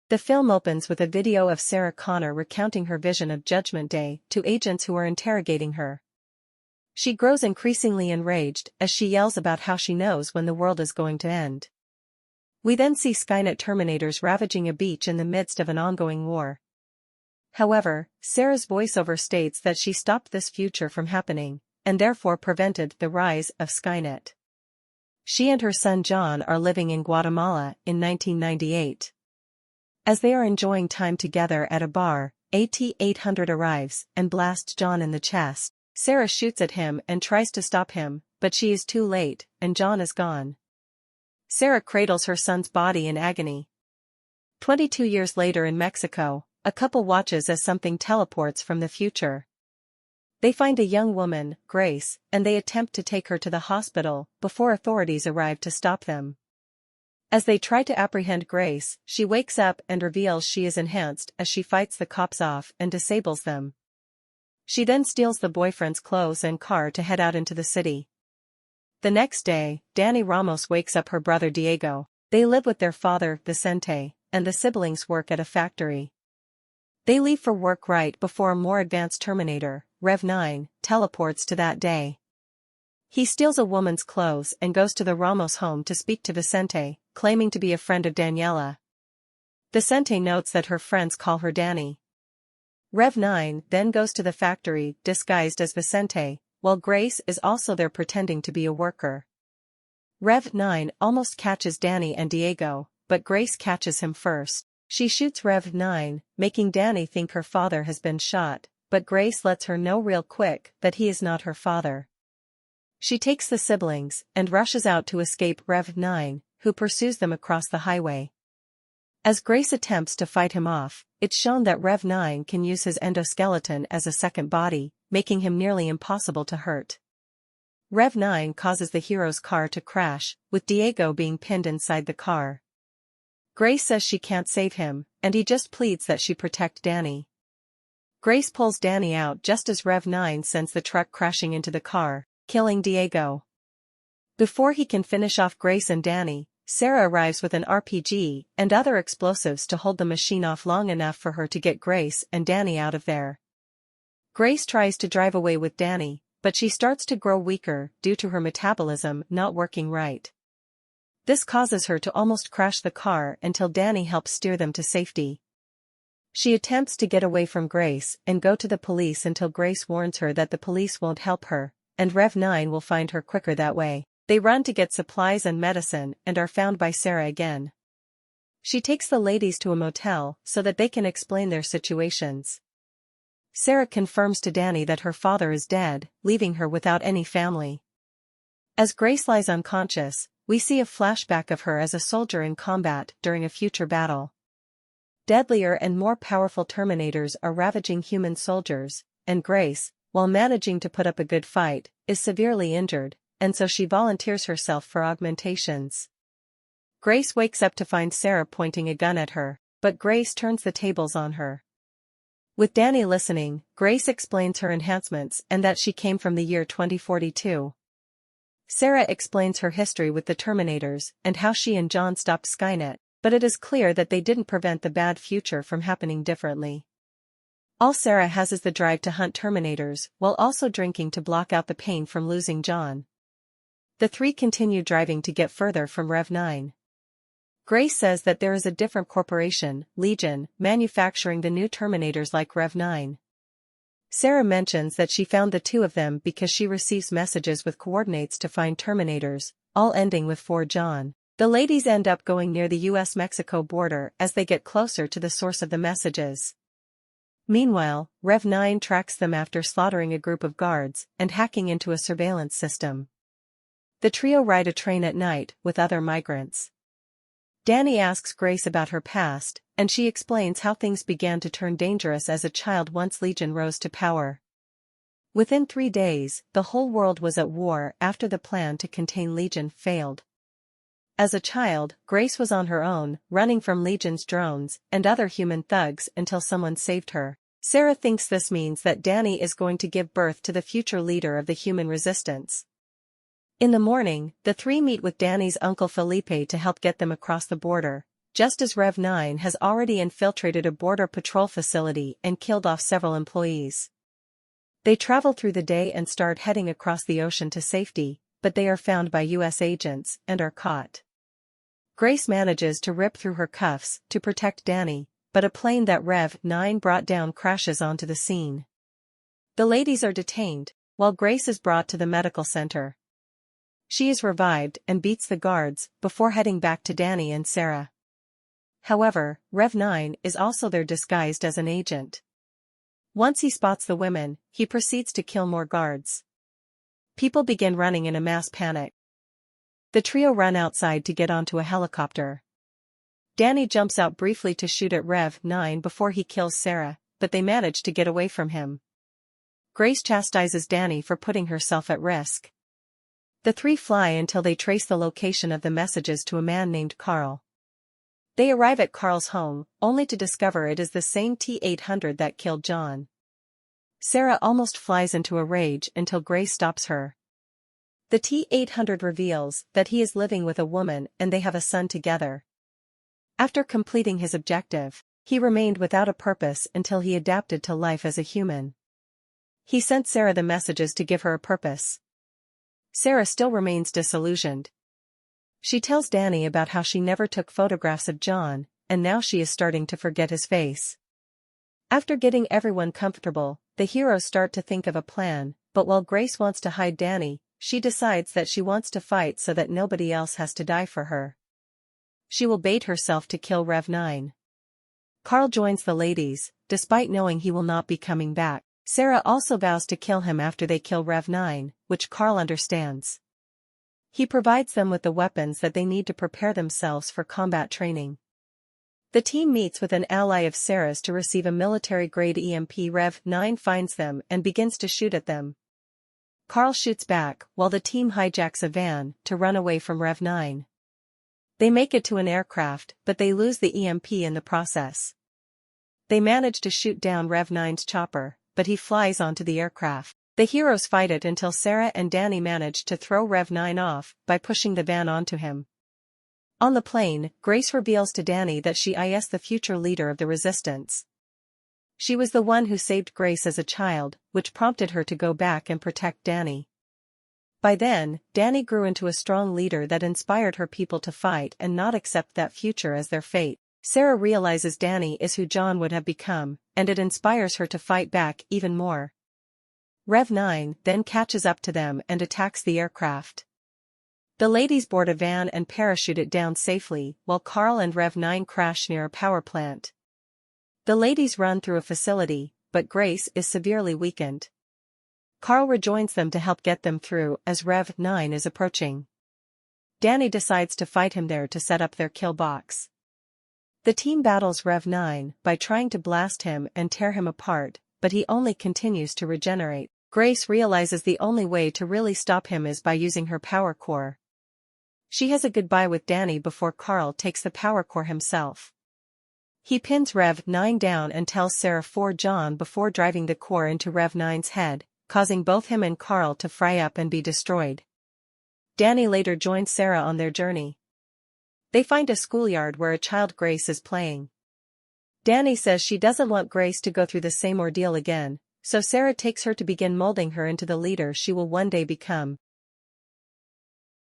The film opens with a video of Sarah Connor recounting her vision of Judgment Day to agents who are interrogating her. She grows increasingly enraged as she yells about how she knows when the world is going to end. We then see Skynet Terminators ravaging a beach in the midst of an ongoing war. However, Sarah's voiceover states that she stopped this future from happening, and therefore prevented the rise of Skynet. She and her son John are living in Guatemala in 1998. As they are enjoying time together at a bar, AT-800 arrives and blasts John in the chest. Sarah shoots at him and tries to stop him, but she is too late, and John is gone. Sarah cradles her son's body in agony. 22 years later in Mexico, a couple watches as something teleports from the future. They find a young woman, Grace, and they attempt to take her to the hospital before authorities arrive to stop them. As they try to apprehend Grace, she wakes up and reveals she is enhanced as she fights the cops off and disables them. She then steals the boyfriend's clothes and car to head out into the city. The next day, Dani Ramos wakes up her brother Diego. They live with their father, Vicente, and the siblings work at a factory. They leave for work right before a more advanced Terminator, Rev 9, teleports to that day. He steals a woman's clothes and goes to the Ramos home to speak to Vicente, claiming to be a friend of Daniela. Vicente notes that her friends call her Dani. Rev 9 then goes to the factory disguised as Vicente, while Grace is also there pretending to be a worker. Rev 9 almost catches Dani and Diego, but Grace catches him first. She shoots Rev 9, making Dani think her father has been shot, but Grace lets her know real quick that he is not her father. She takes the siblings and rushes out to escape Rev 9, who pursues them across the highway. As Grace attempts to fight him off, it's shown that Rev 9 can use his endoskeleton as a second body, making him nearly impossible to hurt. Rev 9 causes the hero's car to crash, with Diego being pinned inside the car. Grace says she can't save him, and he just pleads that she protect Dani. Grace pulls Dani out just as Rev 9 sends the truck crashing into the car, killing Diego. Before he can finish off Grace and Dani, Sarah arrives with an RPG and other explosives to hold the machine off long enough for her to get Grace and Dani out of there. Grace tries to drive away with Dani, but she starts to grow weaker due to her metabolism not working right. This causes her to almost crash the car until Dani helps steer them to safety. She attempts to get away from Grace and go to the police until Grace warns her that the police won't help her, and Rev 9 will find her quicker that way. They run to get supplies and medicine and are found by Sarah again. She takes the ladies to a motel so that they can explain their situations. Sarah confirms to Dani that her father is dead, leaving her without any family. As Grace lies unconscious, we see a flashback of her as a soldier in combat during a future battle. Deadlier and more powerful Terminators are ravaging human soldiers, and Grace, while managing to put up a good fight, is severely injured, and so she volunteers herself for augmentations. Grace wakes up to find Sarah pointing a gun at her, but Grace turns the tables on her. With Dani listening, Grace explains her enhancements and that she came from the year 2042. Sarah explains her history with the Terminators and how she and John stopped Skynet, but it is clear that they didn't prevent the bad future from happening differently. All Sarah has is the drive to hunt Terminators while also drinking to block out the pain from losing John. The three continue driving to get further from Rev 9. Grace says that there is a different corporation, Legion, manufacturing the new Terminators like Rev 9. Sarah mentions that she found the two of them because she receives messages with coordinates to find Terminators, all ending with "for John." The ladies end up going near the US-Mexico border as they get closer to the source of the messages. Meanwhile, Rev 9 tracks them after slaughtering a group of guards and hacking into a surveillance system. The trio ride a train at night with other migrants. Dani asks Grace about her past, and she explains how things began to turn dangerous as a child once Legion rose to power. Within 3 days, the whole world was at war after the plan to contain Legion failed. As a child, Grace was on her own, running from Legion's drones and other human thugs until someone saved her. Sarah thinks this means that Dani is going to give birth to the future leader of the human resistance. In the morning, the three meet with Dani's uncle Felipe to help get them across the border, just as Rev 9 has already infiltrated a border patrol facility and killed off several employees. They travel through the day and start heading across the ocean to safety, but they are found by US agents and are caught. Grace manages to rip through her cuffs to protect Danny, but a plane that Rev 9 brought down crashes onto the scene. The ladies are detained, while Grace is brought to the medical center. She is revived and beats the guards before heading back to Danny and Sarah. However, Rev 9 is also there disguised as an agent. Once he spots the women, he proceeds to kill more guards. People begin running in a mass panic. The trio run outside to get onto a helicopter. Danny jumps out briefly to shoot at Rev 9 before he kills Sarah, but they manage to get away from him. Grace chastises Danny for putting herself at risk. The three fly until they trace the location of the messages to a man named Carl. They arrive at Carl's home, only to discover it is the same T-800 that killed John. Sarah almost flies into a rage until Grace stops her. The T-800 reveals that he is living with a woman and they have a son together. After completing his objective, he remained without a purpose until he adapted to life as a human. He sent Sarah the messages to give her a purpose. Sarah still remains disillusioned. She tells Danny about how she never took photographs of John, and now she is starting to forget his face. After getting everyone comfortable, the heroes start to think of a plan, but while Grace wants to hide Danny, she decides that she wants to fight so that nobody else has to die for her. She will bait herself to kill Rev 9. Carl joins the ladies, despite knowing he will not be coming back. Sarah also vows to kill him after they kill Rev 9, which Carl understands. He provides them with the weapons that they need to prepare themselves for combat training. The team meets with an ally of Sarah's to receive a military-grade EMP. Rev 9 finds them and begins to shoot at them. Carl shoots back while the team hijacks a van to run away from Rev 9. They make it to an aircraft, but they lose the EMP in the process. They manage to shoot down Rev 9's chopper, but he flies onto the aircraft. The heroes fight it until Sarah and Danny manage to throw Rev 9 off by pushing the van onto him. On the plane, Grace reveals to Danny that she is the future leader of the resistance. She was the one who saved Grace as a child, which prompted her to go back and protect Danny. By then, Danny grew into a strong leader that inspired her people to fight and not accept that future as their fate. Sarah realizes Danny is who John would have become, and it inspires her to fight back even more. Rev 9 then catches up to them and attacks the aircraft. The ladies board a van and parachute it down safely, while Carl and Rev 9 crash near a power plant. The ladies run through a facility, but Grace is severely weakened. Carl rejoins them to help get them through as Rev 9 is approaching. Danny decides to fight him there to set up their kill box. The team battles Rev 9 by trying to blast him and tear him apart, but he only continues to regenerate. Grace realizes the only way to really stop him is by using her power core. She has a goodbye with Danny before Carl takes the power core himself. He pins Rev 9 down and tells Sarah for John before driving the core into Rev 9's head, causing both him and Carl to fry up and be destroyed. Danny later joins Sarah on their journey. They find a schoolyard where a child Grace is playing. Danny says she doesn't want Grace to go through the same ordeal again, so Sarah takes her to begin molding her into the leader she will one day become.